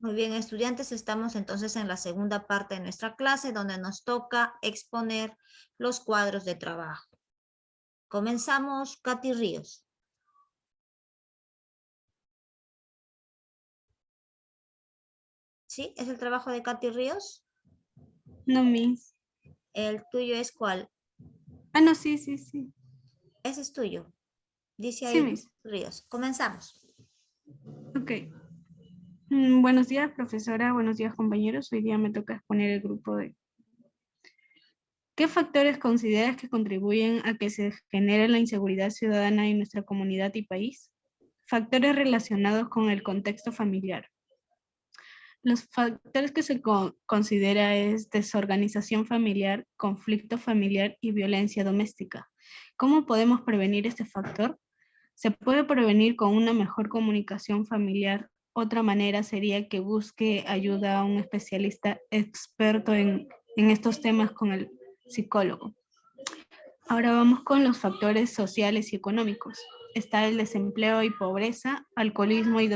Muy bien, estudiantes, estamos entonces en la segunda parte de nuestra clase donde nos toca exponer los cuadros de trabajo. Comenzamos, Katy Ríos. ¿Sí? ¿Es el trabajo de Katy Ríos? No, Miss. ¿El tuyo es cuál? Ah, no, sí, sí, sí. Ese es tuyo. Dice Sí, ahí Miss. Ríos. Comenzamos. Ok. Buenos días, profesora. Buenos días, compañeros. Hoy día me toca exponer el grupo de... ¿Qué factores consideras que contribuyen a que se genere la inseguridad ciudadana en nuestra comunidad y país? Factores relacionados con el contexto familiar. Los factores que se considera es desorganización familiar, conflicto familiar y violencia doméstica. ¿Cómo podemos prevenir este factor? Se puede prevenir con una mejor comunicación familiar. Otra manera sería que busque ayuda a un especialista experto en estos temas con el psicólogo. Ahora vamos con los factores sociales y económicos. Está el desempleo y pobreza, alcoholismo y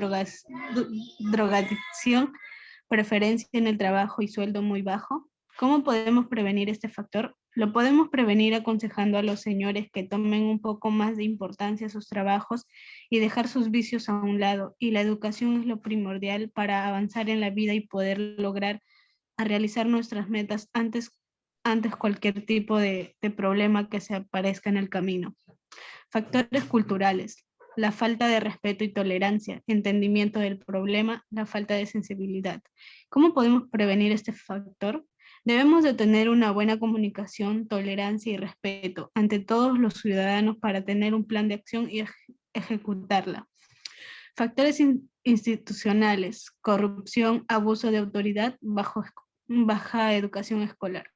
drogadicción, preferencia en el trabajo y sueldo muy bajo. ¿Cómo podemos prevenir este factor? Lo podemos prevenir aconsejando a los señores que tomen un poco más de importancia a sus trabajos y dejar sus vicios a un lado. Y la educación es lo primordial para avanzar en la vida y poder lograr a realizar nuestras metas antes cualquier tipo de problema que se aparezca en el camino. Factores culturales: la falta de respeto y tolerancia, entendimiento del problema, la falta de sensibilidad. ¿Cómo podemos prevenir este factor? Debemos de tener una buena comunicación, tolerancia y respeto ante todos los ciudadanos para tener un plan de acción y ejecutarla. Factores institucionales: corrupción, abuso de autoridad, baja educación escolar.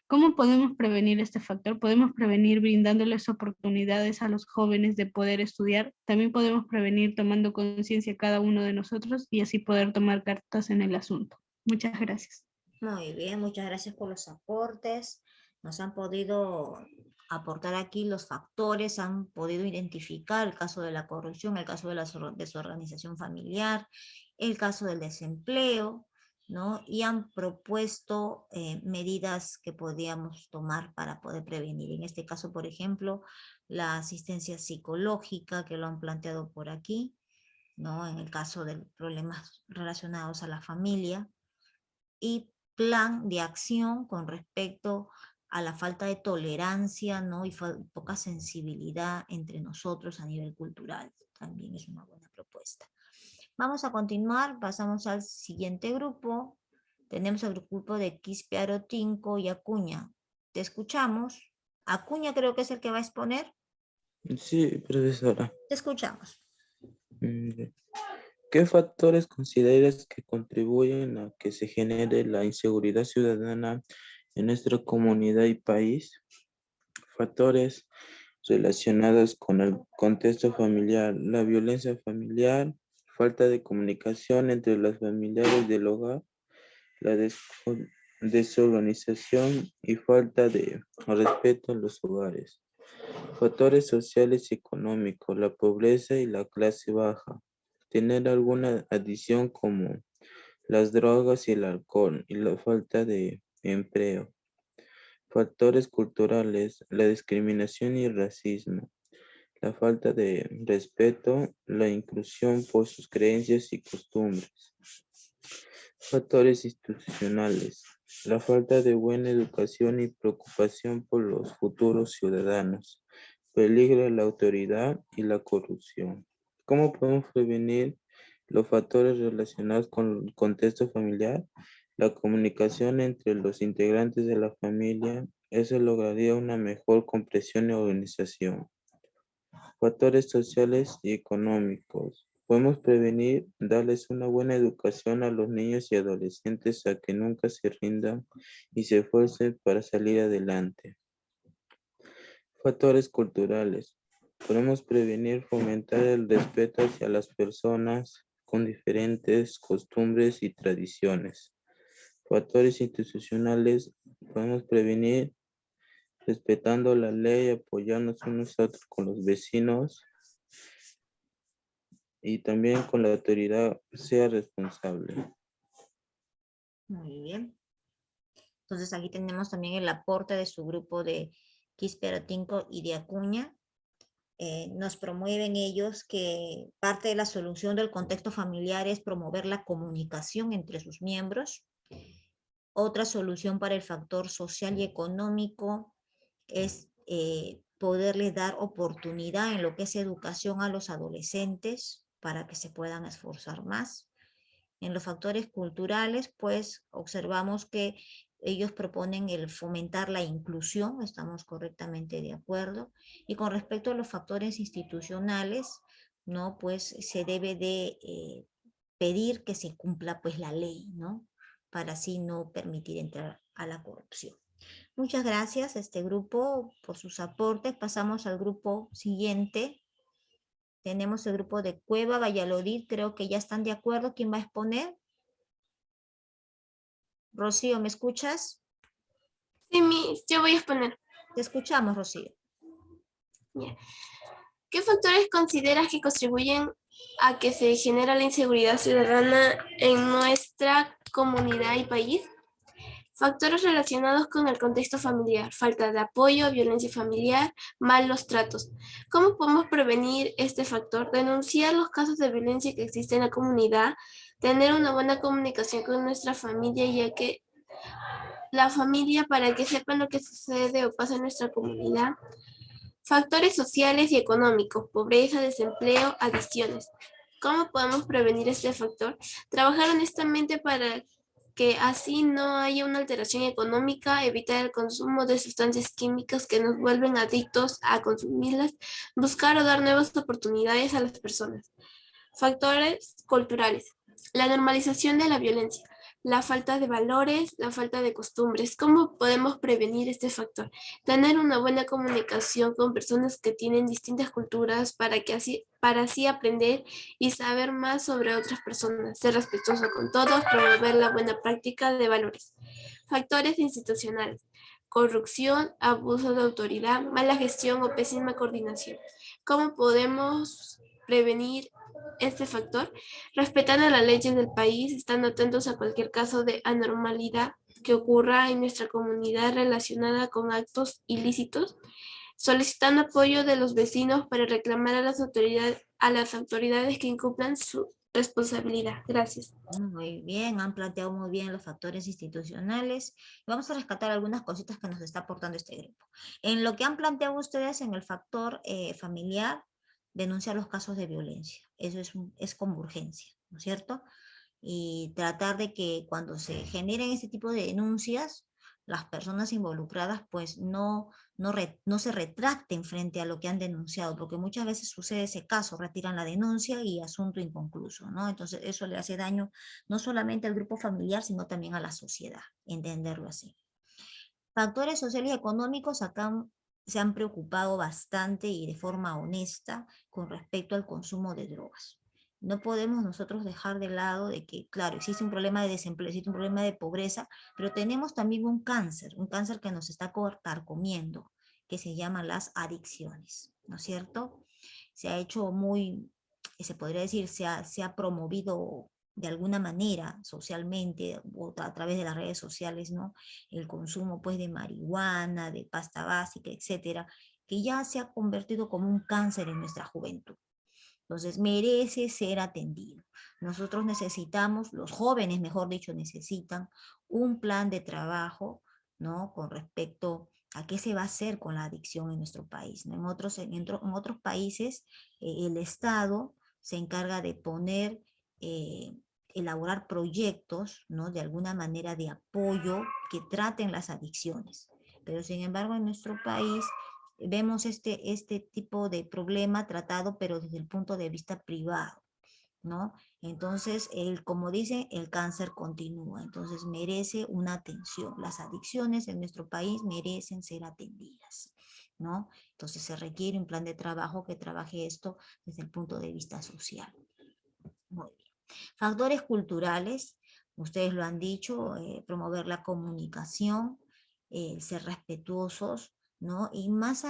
¿Cómo podemos prevenir este factor? Podemos prevenir brindándoles oportunidades a los jóvenes de poder estudiar. También podemos prevenir tomando conciencia cada uno de nosotros y así poder tomar cartas en el asunto. Muchas gracias. Muy bien, muchas gracias por los aportes. Nos han podido aportar aquí los factores, han podido identificar el caso de la corrupción, el caso de la desorganización familiar, el caso del desempleo, ¿no? Y han propuesto medidas que podíamos tomar para poder prevenir. En este caso, por ejemplo, la asistencia psicológica, que lo han planteado por aquí, ¿no? En el caso de problemas relacionados a la familia y plan de acción con respecto a la falta de tolerancia, ¿no? Y poca sensibilidad entre nosotros a nivel cultural. También es una buena propuesta. Vamos a continuar, pasamos al siguiente grupo. Tenemos el grupo de Quispe, Arotinco y Acuña. Te escuchamos. Acuña creo que es el que va a exponer. Sí, profesora. Te escuchamos. Mm, ¿Qué factores consideras que contribuyen a que se genere la inseguridad ciudadana en nuestra comunidad y país? Factores relacionados con el contexto familiar, la violencia familiar, falta de comunicación entre los familiares del hogar, la desorganización y falta de respeto en los hogares. Factores sociales y económicos, la pobreza y la clase baja. Tener alguna adición como las drogas y el alcohol y la falta de empleo. Factores culturales, la discriminación y el racismo. La falta de respeto, la inclusión por sus creencias y costumbres. Factores institucionales, la falta de buena educación y preocupación por los futuros ciudadanos. Peligro la autoridad y la corrupción. ¿Cómo podemos prevenir los factores relacionados con el contexto familiar? La comunicación entre los integrantes de la familia, eso lograría una mejor comprensión y organización. Factores sociales y económicos. Podemos prevenir, darles una buena educación a los niños y adolescentes a que nunca se rindan y se esfuercen para salir adelante. Factores culturales. Podemos prevenir, fomentar el respeto hacia las personas con diferentes costumbres y tradiciones. Factores institucionales. Podemos prevenir respetando la ley, apoyarnos unos a otros con los vecinos y también con la autoridad sea responsable. Muy bien. Entonces aquí tenemos también el aporte de su grupo de Quispe-Arotinco y de Acuña. Nos promueven ellos que parte de la solución del contexto familiar es promover la comunicación entre sus miembros. Otra solución para el factor social y económico es poderles dar oportunidad en lo que es educación a los adolescentes para que se puedan esforzar más. En los factores culturales, pues observamos que ellos proponen el fomentar la inclusión, estamos correctamente de acuerdo. Y con respecto a los factores institucionales, ¿no? Pues se debe de pedir que se cumpla pues la ley, ¿no? Para así no permitir entrar a la corrupción. Muchas gracias a este grupo por sus aportes. Pasamos al grupo siguiente. Tenemos el grupo de Cueva, Valladolid, creo que ya están de acuerdo. ¿Quién va a exponer? Rocío, ¿me escuchas? Sí, yo voy a exponer. Te escuchamos, Rocío. Yeah. ¿Qué factores consideras que contribuyen a que se genere la inseguridad ciudadana en nuestra comunidad y país? Factores relacionados con el contexto familiar, falta de apoyo, violencia familiar, malos tratos. ¿Cómo podemos prevenir este factor? Denunciar los casos de violencia que existen en la comunidad, tener una buena comunicación con nuestra familia, ya que la familia, para que sepan lo que sucede o pasa en nuestra comunidad. Factores sociales y económicos, pobreza, desempleo, adicciones. ¿Cómo podemos prevenir este factor? Trabajar honestamente para que así no haya una alteración económica, evitar el consumo de sustancias químicas que nos vuelven adictos a consumirlas, buscar o dar nuevas oportunidades a las personas. Factores culturales, la normalización de la violencia, la falta de valores, la falta de costumbres. ¿Cómo podemos prevenir este factor? Tener una buena comunicación con personas que tienen distintas culturas para así aprender y saber más sobre otras personas, ser respetuoso con todos, promover la buena práctica de valores. Factores institucionales, corrupción, abuso de autoridad, mala gestión o pésima coordinación. ¿Cómo podemos prevenir este factor? Respetando las leyes del país, estando atentos a cualquier caso de anormalidad que ocurra en nuestra comunidad relacionada con actos ilícitos, solicitando apoyo de los vecinos para reclamar a las autoridades que incumplan su responsabilidad. Gracias. Muy bien, han planteado muy bien los factores institucionales. Vamos a rescatar algunas cositas que nos está aportando este grupo. En lo que han planteado ustedes en el factor familiar, denunciar los casos de violencia. Eso es como urgencia, ¿no es cierto? Y tratar de que cuando se generen este tipo de denuncias, las personas involucradas pues no se retracten frente a lo que han denunciado, porque muchas veces sucede ese caso, retiran la denuncia y asunto inconcluso, ¿no? Entonces eso le hace daño no solamente al grupo familiar, sino también a la sociedad, entenderlo así. Factores sociales y económicos acá se han preocupado bastante y de forma honesta con respecto al consumo de drogas. No podemos nosotros dejar de lado de que, claro, existe un problema de desempleo, existe un problema de pobreza, pero tenemos también un cáncer que nos está carcomiendo, que se llama las adicciones, ¿no es cierto? Se ha hecho se podría decir, se ha promovido de alguna manera socialmente o a través de las redes sociales, ¿no? El consumo pues de marihuana, de pasta básica, etcétera, que ya se ha convertido como un cáncer en nuestra juventud. Entonces merece ser atendido. Nosotros necesitamos, los jóvenes, mejor dicho, necesitan un plan de trabajo, ¿no? Con respecto a qué se va a hacer con la adicción en nuestro país, ¿no? En otros países, el Estado se encarga de elaborar proyectos, ¿no? De alguna manera de apoyo que traten las adicciones. Pero sin embargo, en nuestro país vemos este tipo de problema tratado, pero desde el punto de vista privado, ¿no? Entonces, como dice, el cáncer continúa, entonces merece una atención. Las adicciones en nuestro país merecen ser atendidas, ¿no? Entonces se requiere un plan de trabajo que trabaje esto desde el punto de vista social. Muy bien. Factores culturales, ustedes lo han dicho, promover la comunicación, ser respetuosos, ¿no? Y más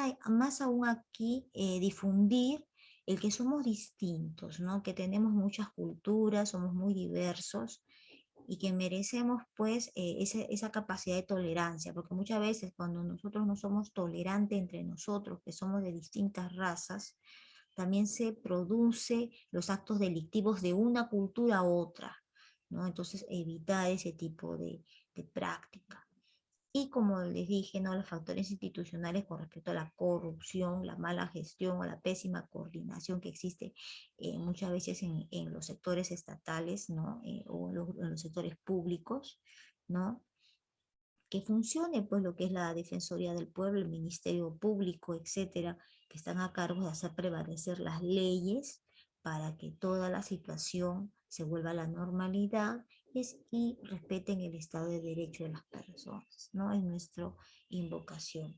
aún aquí, difundir el que somos distintos, ¿no? Que tenemos muchas culturas, somos muy diversos y que merecemos pues esa capacidad de tolerancia, porque muchas veces cuando nosotros no somos tolerantes entre nosotros, que somos de distintas razas, también se produce los actos delictivos de una cultura a otra, ¿no? Entonces evitar ese tipo de práctica. Y como les dije, ¿no? Los factores institucionales con respecto a la corrupción, la mala gestión o la pésima coordinación que existe muchas veces en los sectores estatales, ¿no? O en los sectores públicos, ¿no? Que funcione pues lo que es la Defensoría del Pueblo, el Ministerio Público, etcétera, que están a cargo de hacer prevalecer las leyes para que toda la situación se vuelva a la normalidad y respeten el Estado de Derecho de las personas, ¿no? Es nuestra invocación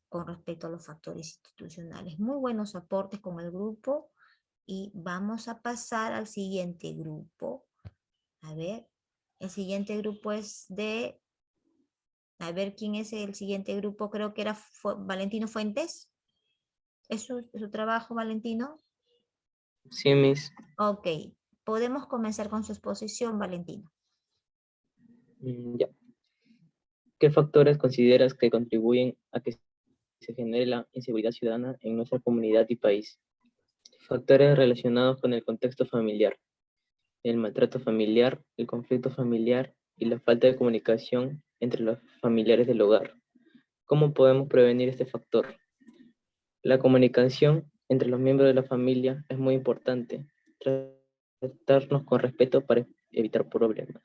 con respecto a los factores institucionales. Muy buenos aportes con el grupo y vamos a pasar al siguiente grupo. A ver, el siguiente grupo es de... A ver quién es el siguiente grupo, creo que era Valentino Fuentes. ¿Es su trabajo, Valentino? Sí, Miss. Ok, podemos comenzar con su exposición, Valentino. Ya. ¿Qué factores consideras que contribuyen a que se genere la inseguridad ciudadana en nuestra comunidad y país? Factores relacionados con el contexto familiar, el maltrato familiar, el conflicto familiar y la falta de comunicación entre los familiares del hogar. ¿Cómo podemos prevenir este factor? La comunicación entre los miembros de la familia es muy importante. Tratarnos con respeto para evitar problemas.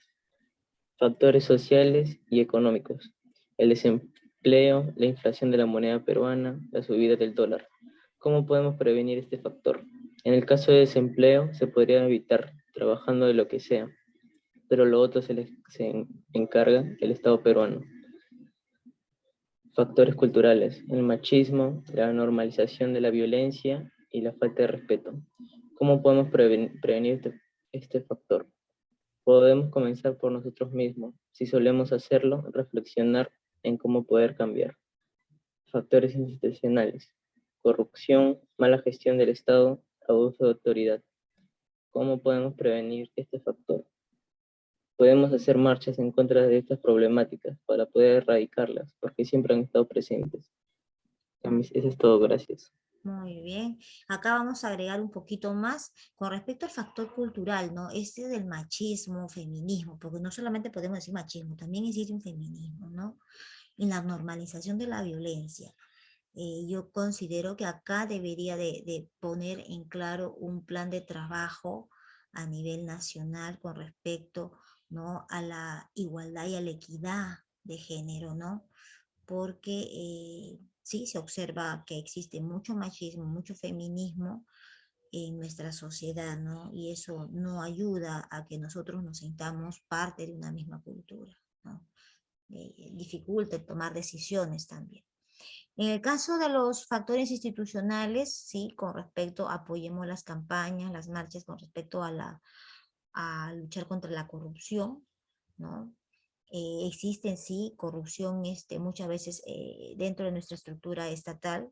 Factores sociales y económicos. El desempleo, la inflación de la moneda peruana, la subida del dólar. ¿Cómo podemos prevenir este factor? En el caso de desempleo, se podría evitar trabajando de lo que sea, pero lo otro se encarga el Estado peruano. Factores culturales, el machismo, la normalización de la violencia y la falta de respeto. ¿Cómo podemos prevenir este factor? Podemos comenzar por nosotros mismos. Si solemos hacerlo, reflexionar en cómo poder cambiar. Factores institucionales, corrupción, mala gestión del Estado, abuso de autoridad. ¿Cómo podemos prevenir este factor? Podemos hacer marchas en contra de estas problemáticas para poder erradicarlas, porque siempre han estado presentes. Eso es todo, gracias. Muy bien. Acá vamos a agregar un poquito más con respecto al factor cultural, ¿no? Este del machismo, feminismo, porque no solamente podemos decir machismo, también existe un feminismo, ¿no? Y la normalización de la violencia. Yo considero que acá debería de poner en claro un plan de trabajo a nivel nacional con respecto, ¿no? A la igualdad y a la equidad de género, ¿no? Porque sí se observa que existe mucho machismo, mucho feminismo en nuestra sociedad, ¿no? Y eso no ayuda a que nosotros nos sintamos parte de una misma cultura, ¿no? Dificulta tomar decisiones también. En el caso de los factores institucionales, sí, con respecto, apoyemos las campañas, las marchas con respecto a luchar contra la corrupción, ¿no? Existe sí corrupción muchas veces dentro de nuestra estructura estatal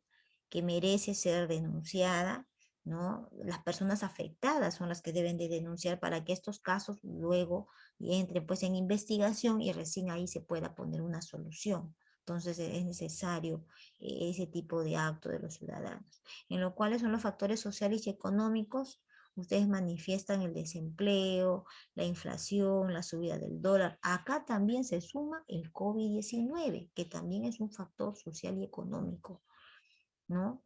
que merece ser denunciada, ¿no? Las personas afectadas son las que deben de denunciar para que estos casos luego entren pues en investigación y recién ahí se pueda poner una solución. Entonces es necesario ese tipo de acto de los ciudadanos. En lo cual son los factores sociales y económicos. Ustedes manifiestan el desempleo, la inflación, la subida del dólar. Acá también se suma el COVID-19, que también es un factor social y económico, ¿no?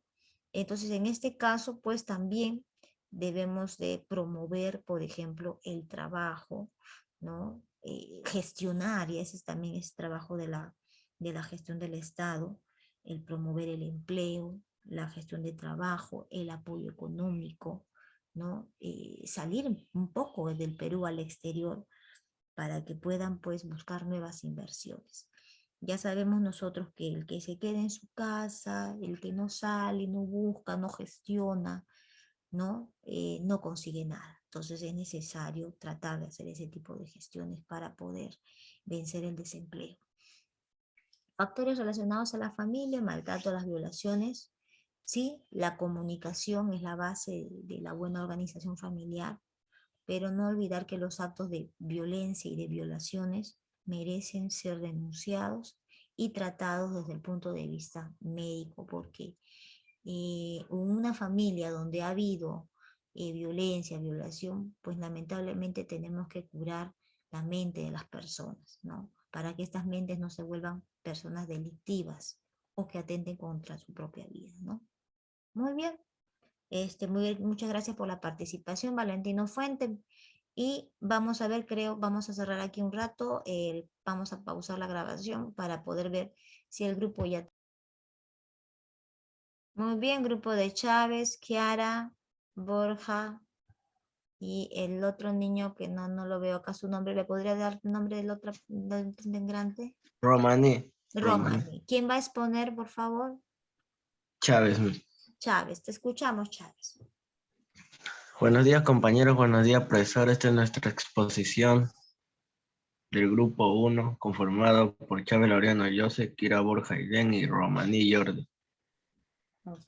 Entonces, en este caso, pues también debemos de promover, por ejemplo, el trabajo, ¿no? Gestionar, y ese también es trabajo de la gestión del Estado, el promover el empleo, la gestión de trabajo, el apoyo económico, ¿no? Salir un poco del Perú al exterior para que puedan pues buscar nuevas inversiones. Ya sabemos nosotros que el que se queda en su casa, el que no sale, no busca, no gestiona, ¿no? No consigue nada. Entonces es necesario tratar de hacer ese tipo de gestiones para poder vencer el desempleo. Factores relacionados a la familia, maltrato, las violaciones. Sí, la comunicación es la base de la buena organización familiar pero no olvidar que los actos de violencia y de violaciones merecen ser denunciados y tratados desde el punto de vista médico, porque una familia donde ha habido violencia, violación, pues lamentablemente tenemos que curar la mente de las personas, ¿no? Para que estas mentes no se vuelvan personas delictivas o que atenten contra su propia vida, ¿no? Muy bien. Muchas gracias por la participación, Valentino Fuente. Y vamos a ver, creo, vamos a cerrar aquí un rato. Vamos a pausar la grabación para poder ver si el grupo ya... Muy bien, grupo de Chávez, Kiara, Borja y el otro niño que no lo veo acá su nombre. ¿Le podría dar el nombre del integrante? Romaní. Romani. ¿Quién va a exponer, por favor? Chávez. Chávez, te escuchamos, Chávez. Buenos días, compañeros. Buenos días, profesor. Esta es nuestra exposición del grupo 1, conformado por Chávez Laureano Joseph, Kira Borja Aiden y Romaní Jordi.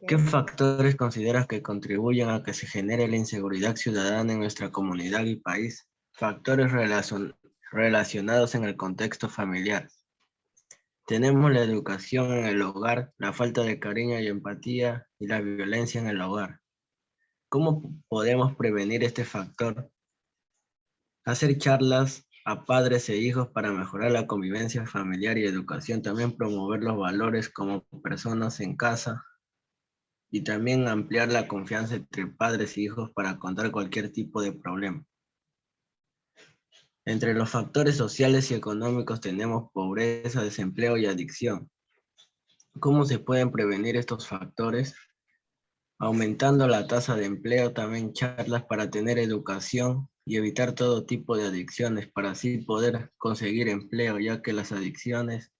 ¿Qué Okay. factores consideras que contribuyen a que se genere la inseguridad ciudadana en nuestra comunidad y país? Factores relacionados en el contexto familiar. Tenemos la educación en el hogar, la falta de cariño y empatía y la violencia en el hogar. ¿Cómo podemos prevenir este factor? Hacer charlas a padres e hijos para mejorar la convivencia familiar y educación. También promover los valores como personas en casa. Y también ampliar la confianza entre padres e hijos para contar cualquier tipo de problema. Entre los factores sociales y económicos tenemos pobreza, desempleo y adicción. ¿Cómo se pueden prevenir estos factores? Aumentando la tasa de empleo, también charlas para tener educación y evitar todo tipo de adicciones para así poder conseguir empleo, ya que las adicciones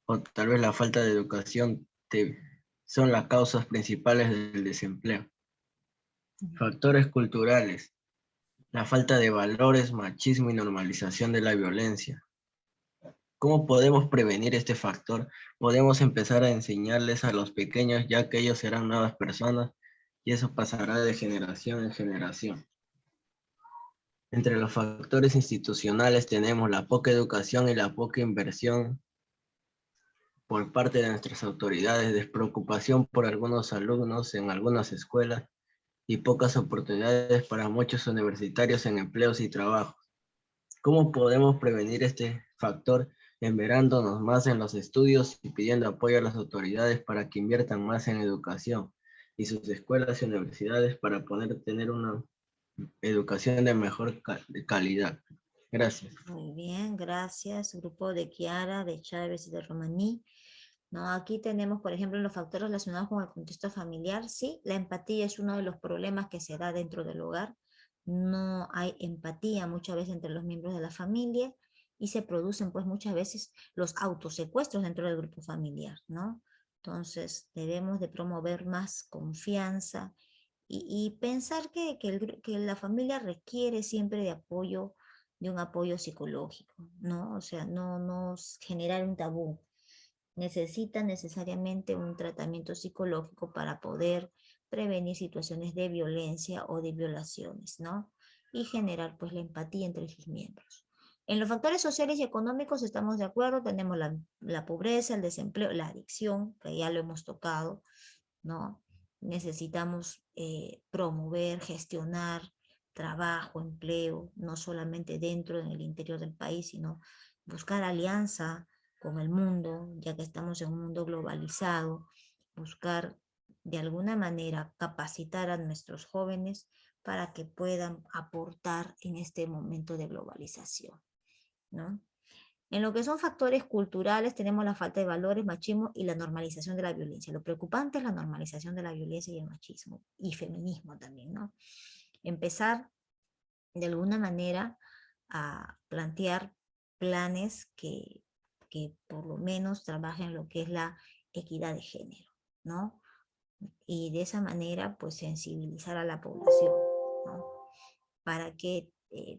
o tal vez la falta de educación son las causas principales del desempleo. Factores culturales, la falta de valores, machismo y normalización de la violencia. ¿Cómo podemos prevenir este factor? Podemos empezar a enseñarles a los pequeños, ya que ellos serán nuevas personas y eso pasará de generación en generación. Entre los factores institucionales tenemos la poca educación y la poca inversión por parte de nuestras autoridades, despreocupación por algunos alumnos en algunas escuelas y pocas oportunidades para muchos universitarios en empleos y trabajos. ¿Cómo podemos prevenir este factor? Enverándonos más en los estudios y pidiendo apoyo a las autoridades para que inviertan más en educación y sus escuelas y universidades para poder tener una educación de mejor calidad. Gracias. Muy bien, gracias. Grupo de Kiara, de Chávez y de Romaní. No, aquí tenemos, por ejemplo, los factores relacionados con el contexto familiar. Sí, la empatía es uno de los problemas que se da dentro del hogar. No hay empatía muchas veces entre los miembros de la familia y se producen pues muchas veces los autosecuestros dentro del grupo familiar, ¿no? Entonces debemos de promover más confianza y pensar que la familia requiere siempre de un apoyo psicológico, ¿no? O sea, no generar un tabú. Necesita necesariamente un tratamiento psicológico para poder prevenir situaciones de violencia o de violaciones, ¿no? Y generar pues la empatía entre sus miembros. En los factores sociales y económicos estamos de acuerdo, tenemos la pobreza, el desempleo, la adicción, que ya lo hemos tocado, ¿no? Necesitamos promover, gestionar trabajo, empleo, no solamente dentro, en el interior del país, sino buscar alianza con el mundo, ya que estamos en un mundo globalizado, buscar de alguna manera capacitar a nuestros jóvenes para que puedan aportar en este momento de globalización, ¿no? En lo que son factores culturales tenemos la falta de valores, machismo y la normalización de la violencia. Lo preocupante es la normalización de la violencia y el machismo y feminismo también, ¿no? Empezar de alguna manera a plantear planes que por lo menos trabajen lo que es la equidad de género, ¿no? Y de esa manera pues sensibilizar a la población, ¿no? Para que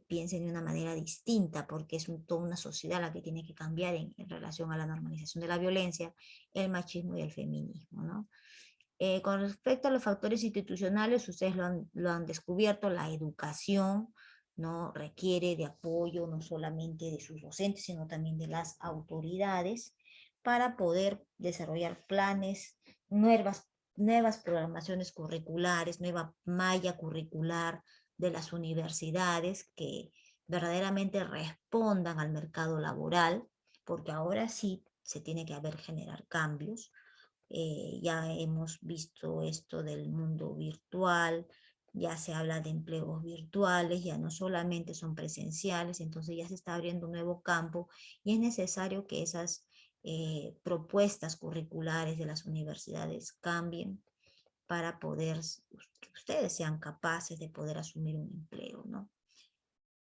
piensen de una manera distinta, porque es toda una sociedad la que tiene que cambiar en relación a la normalización de la violencia, el machismo y el feminismo, ¿no? Con respecto a los factores institucionales, ustedes lo han descubierto, la educación, ¿no? Requiere de apoyo no solamente de sus docentes, sino también de las autoridades para poder desarrollar planes, nuevas programaciones curriculares, nueva malla curricular de las universidades que verdaderamente respondan al mercado laboral, porque ahora sí se tiene que generar cambios. Ya hemos visto esto del mundo virtual, ya se habla de empleos virtuales, ya no solamente son presenciales, entonces ya se está abriendo un nuevo campo y es necesario que esas propuestas curriculares de las universidades cambien para poder, que ustedes sean capaces de poder asumir un empleo, ¿no?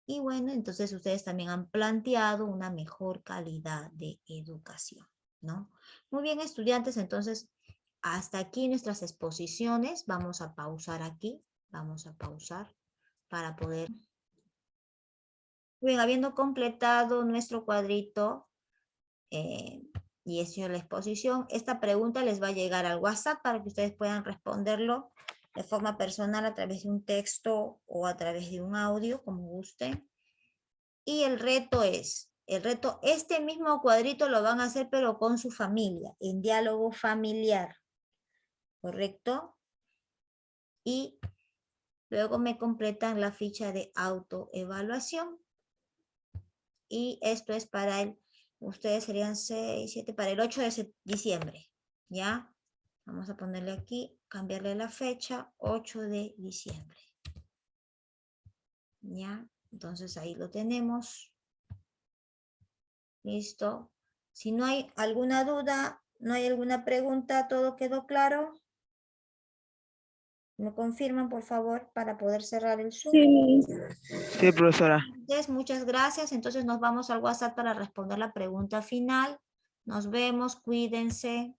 Y bueno, entonces ustedes también han planteado una mejor calidad de educación, ¿no? Muy bien, estudiantes, entonces hasta aquí nuestras exposiciones. Vamos a pausar aquí, vamos a pausar para poder... Bien, habiendo completado nuestro cuadrito y hecho la exposición, esta pregunta les va a llegar al WhatsApp para que ustedes puedan responderlo de forma personal a través de un texto o a través de un audio, como gusten. Y el reto este mismo cuadrito lo van a hacer pero con su familia, en diálogo familiar, ¿correcto? Y luego me completan la ficha de autoevaluación. Y esto es para ustedes serían 6, 7, para el 8 de diciembre, ¿ya? Vamos a ponerle aquí, cambiarle la fecha, 8 de diciembre. ¿Ya? Entonces ahí lo tenemos. Listo. Si no hay alguna duda, no hay alguna pregunta, ¿todo quedó claro? ¿Me confirman, por favor, para poder cerrar el Zoom? Sí, profesora. Muchas gracias. Entonces nos vamos al WhatsApp para responder la pregunta final. Nos vemos, cuídense.